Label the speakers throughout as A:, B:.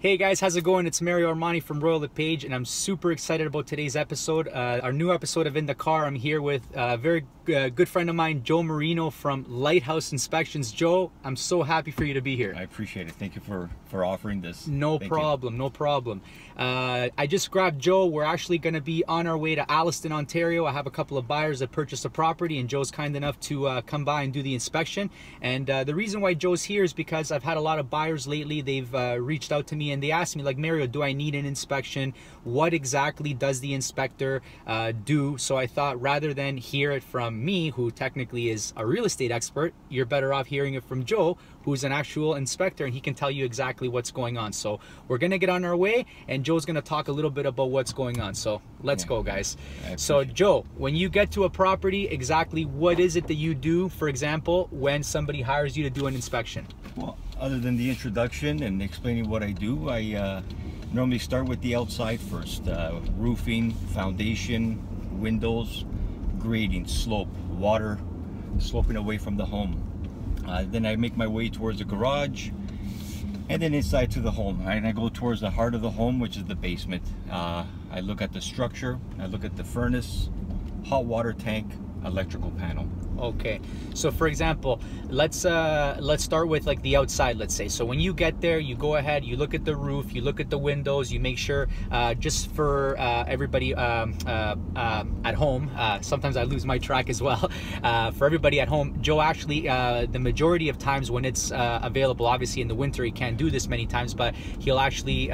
A: Hey guys, how's it going? It's Mario Armani from Royal LePage, and I'm super excited about today's episode. Our new episode of In the Car. I'm here with a very good friend of mine, Joe Marino from Lighthouse Inspections. Joe, I'm so happy for you to be here.
B: I appreciate it. Thank you for offering this.
A: No problem. I just grabbed Joe. We're actually going to be on our way to Alliston, Ontario. I have a couple of buyers that purchased a property, and Joe's kind enough to come by and do the inspection. And the reason why Joe's here is because I've had a lot of buyers lately. They've reached out to me and they asked me, like, Mario, do I need an inspection? What exactly does the inspector do? So I thought, rather than hear it from me, who technically is a real estate expert, you're better off hearing it from Joe, who's an actual inspector, and he can tell you exactly what's going on. So we're gonna get on our way, and Joe's gonna talk a little bit about what's going on. So let's go, guys. So Joe, when you get to a property, exactly what is it that you do, for example, when somebody hires you to do an inspection?
B: Well, other than the introduction and explaining what I do, I normally start with the outside first. Roofing, foundation, windows, grading, slope, water, sloping away from the home. Then I make my way towards the garage, and then inside to the home. And I go towards the heart of the home, which is the basement. I look at the structure, I look at the furnace, hot water tank, electrical panel.
A: Okay, so for example, let's start with like the outside, let's say. So when you get there, you go ahead, you look at the roof, you look at the windows, you make sure, just for everybody at home, sometimes I lose my track as well. For everybody at home, Joe actually, the majority of times when it's available, obviously in the winter he can't do this many times, but he'll actually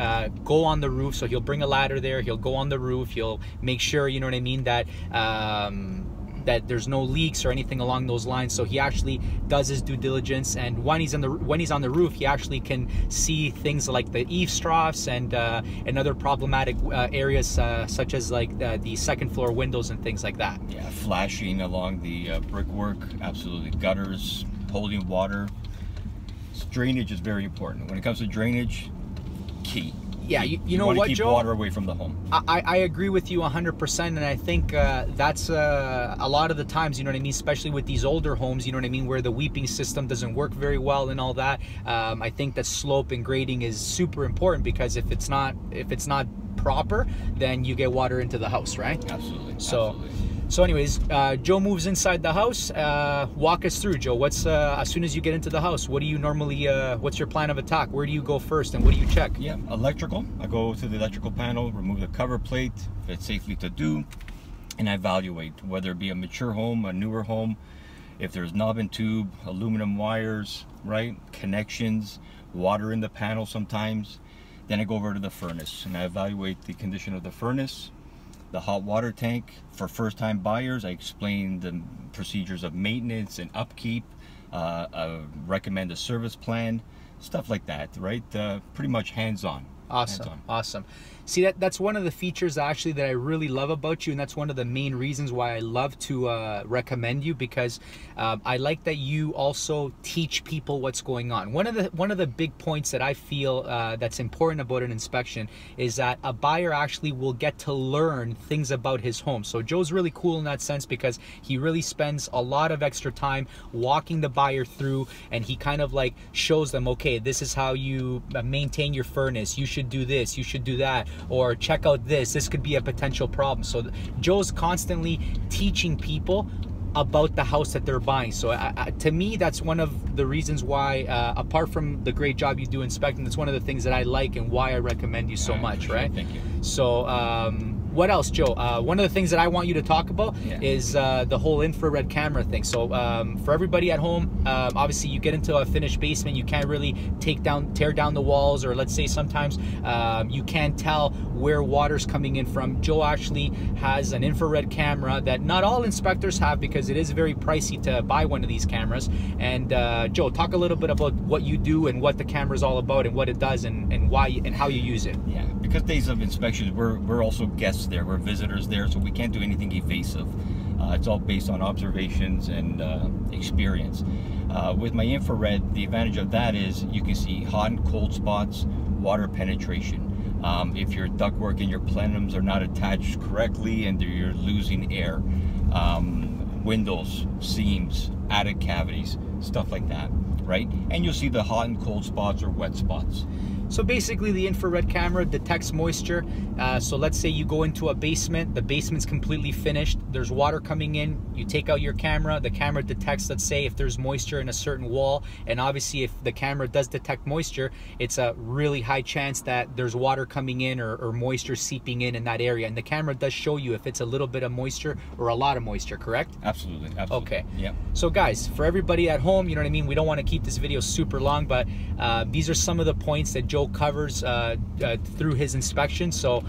A: go on the roof. So he'll bring a ladder there, he'll go on the roof, he'll make sure, you know what I mean, that that there's no leaks or anything along those lines. So he actually does his due diligence, and when he's on the roof, he actually can see things like the eaves troughs and other problematic areas, such as like the second floor windows and things like that.
B: Yeah, flashing along the brickwork, absolutely. Gutters, holding water. Drainage is very important. When it comes to drainage, key.
A: Yeah, you know what,
B: keep
A: Joe?
B: Water away from the home.
A: I agree with you 100%, and I think that's a lot of the times, you know what I mean, especially with these older homes, you know what I mean, where the weeping system doesn't work very well and all that. I think that slope and grading is super important, because if it's not proper, then you get water into the house, right?
B: Absolutely.
A: So anyways, Joe moves inside the house. Walk us through, Joe. What's as soon as you get into the house, what do you normally, what's your plan of attack? Where do you go first, and what do you check?
B: Yeah, electrical. I go to the electrical panel, remove the cover plate, if it's safely to do, and I evaluate whether it be a mature home, a newer home, if there's knob and tube, aluminum wires, right, connections, water in the panel sometimes. Then I go over to the furnace, and I evaluate the condition of the furnace, the hot water tank. For first-time buyers, I explain the procedures of maintenance and upkeep, recommend a service plan, stuff like that, right? Pretty much hands-on. Awesome. See, that's one of the features actually that I really love about you, and that's one of the main reasons why I love to recommend you, because I like that you also teach people what's going on. One of the big points that I feel that's important about an inspection is that a buyer actually will get to learn things about his home. So Joe's really cool in that sense, because he really spends a lot of extra time walking the buyer through, and he kind of like shows them, okay, this is how you maintain your furnace, you should do this, you should do that, or check out this could be a potential problem. So Joe's constantly teaching people about the house that they're buying. So to me, that's one of the reasons why, apart from the great job you do inspecting, that's one of the things that I like and why I recommend you so much, right? Thank you.
A: So what else, Joe? One of the things that I want you to talk about is the whole infrared camera thing. So for everybody at home, obviously you get into a finished basement, you can't really tear down the walls, or let's say sometimes you can't tell where water's coming in from. Joe actually has an infrared camera that not all inspectors have, because it is very pricey to buy one of these cameras. And Joe, talk a little bit about what you do and what the camera is all about and what it does and why and how you use it.
B: Yeah, because days of inspections, we're also guests there, we're visitors there, so we can't do anything evasive. It's all based on observations and experience. With my infrared, the advantage of that is you can see hot and cold spots, water penetration. If your ductwork and your plenums are not attached correctly and you're losing air, windows, seams, attic cavities, stuff like that, right? And you'll see the hot and cold spots or wet spots.
A: So basically the infrared camera detects moisture. So let's say you go into a basement, the basement's completely finished, there's water coming in, you take out your camera, the camera detects, let's say, if there's moisture in a certain wall, and obviously if the camera does detect moisture, it's a really high chance that there's water coming in or moisture seeping in that area, and the camera does show you if it's a little bit of moisture or a lot of moisture, correct?
B: Absolutely, absolutely.
A: Okay.
B: Yeah.
A: So guys, for everybody at home, you know what I mean, we don't want to keep this video super long, but these are some of the points that Joe covers through his inspection. So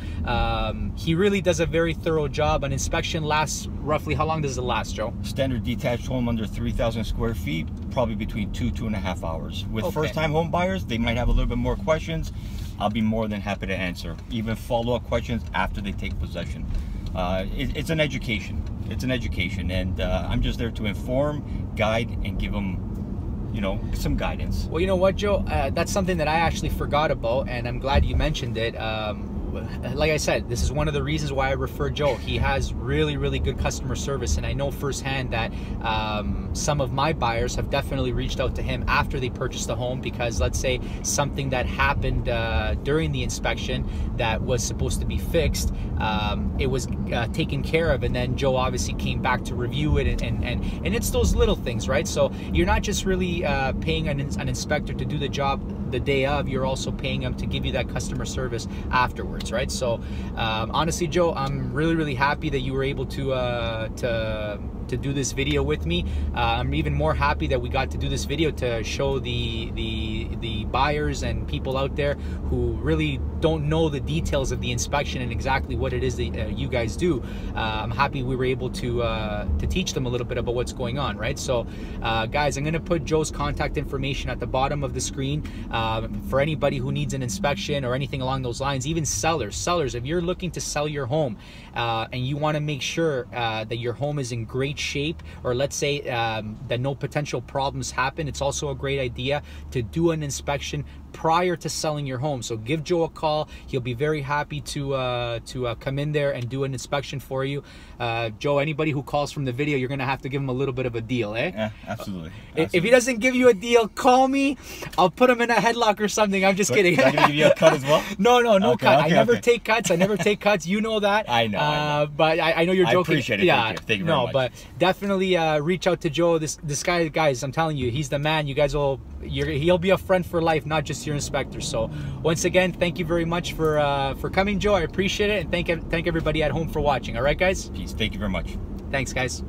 A: he really does a very thorough job. An inspection lasts roughly, how long does it last, Joe?
B: Standard detached home under 3,000 square feet, probably between 2.5 hours. With first-time home buyers, they might have a little bit more questions. I'll be more than happy to answer, even follow-up questions after they take possession. It's an education. It's an education, and I'm just there to inform, guide, and give them, you know, some guidance.
A: Well, you know what, Joe? That's something that I actually forgot about, and I'm glad you mentioned it. Like I said, this is one of the reasons why I refer Joe. He has really, really good customer service, and I know firsthand that some of my buyers have definitely reached out to him after they purchased the home because, let's say, something that happened during the inspection that was supposed to be fixed, it was taken care of, and then Joe obviously came back to review it, and it's those little things, right? So you're not just really paying an inspector to do the job the day of, you're also paying them to give you that customer service afterwards, right? So honestly, Joe, I'm really happy that you were able to do this video with me. I'm even more happy that we got to do this video to show the buyers and people out there who really don't know the details of the inspection and exactly what it is that you guys do. I'm happy we were able to teach them a little bit about what's going on, right? So guys, I'm gonna put Joe's contact information at the bottom of the screen for anybody who needs an inspection or anything along those lines. Even sellers, if you're looking to sell your home and you want to make sure that your home is in great shape, or let's say that no potential problems happen, it's also a great idea to do an inspection prior to selling your home. So give Joe a call. He'll be very happy to come in there and do an inspection for you. Joe, anybody who calls from the video, you're gonna have to give him a little bit of a deal, eh?
B: Yeah, absolutely.
A: If he doesn't give you a deal, call me. I'll put him in a headlock or something. I'm just kidding.
B: Is that gonna give you a cut as well?
A: No
B: Okay,
A: cut.
B: okay,
A: I never
B: okay.
A: take cuts. I never take cuts. You know that.
B: I know.
A: But I know you're joking.
B: I appreciate it.
A: Yeah.
B: Thank you very much.
A: But definitely reach out to Joe. This guy, guys, I'm telling you, he's the man. You guys will. He'll be a friend for life, not just your inspector. So once again, thank you very much for coming, Joe. I appreciate it, and thank everybody at home for watching. All right, guys.
B: Peace. Thank you very much.
A: Thanks, guys.